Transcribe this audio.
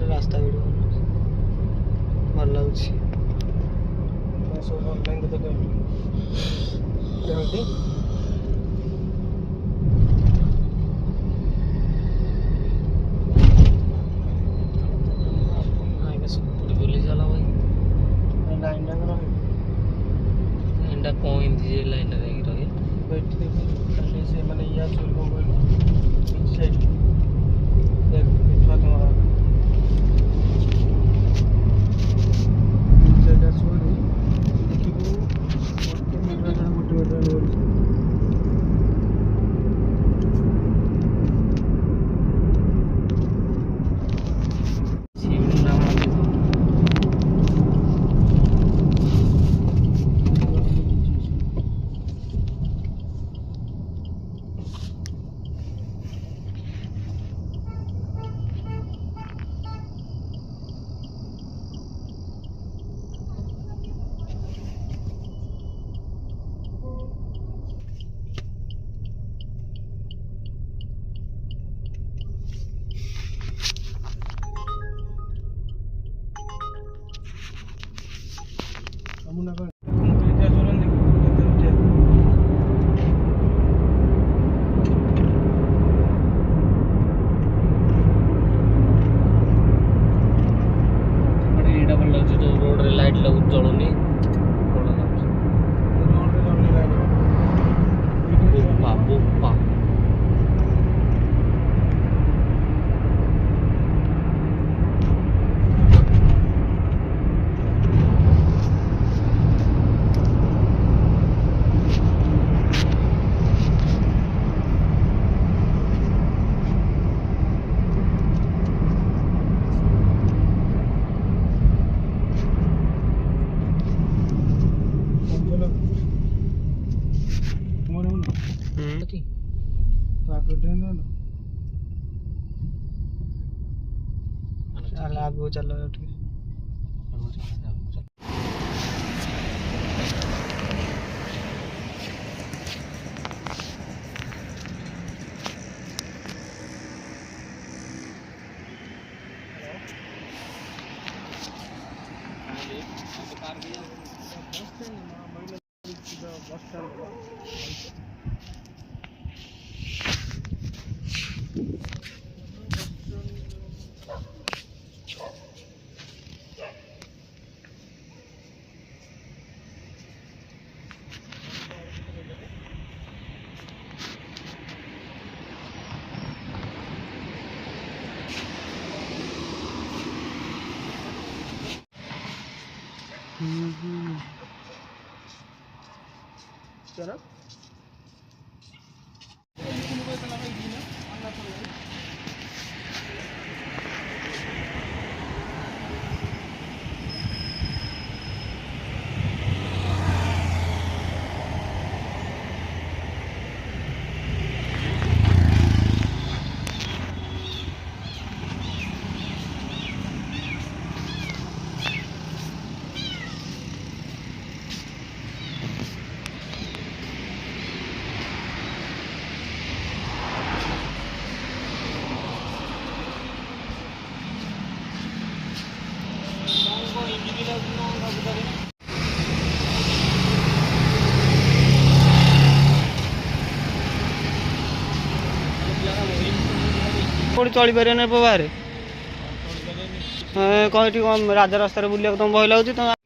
रास्ता वीडियो भल लगे सब ऑनलाइन तो बुली चला भाई एंडा कौन थी लाइन देखी रही बैठ खाली से माने या चोर को बोल पीछे साइड देख पिछवा तुम्हारा सेटा छोड़ी देखी को मोटे मोटे road Kamu nak kerja soran di kerja. Ada double lagi tu road light lagu jalan ni. Road light. Bupa. चलो ठीक चलो कौन चली पारे ना बाहर कहीं राजा रास्तार बुलाक तुम भय लगुच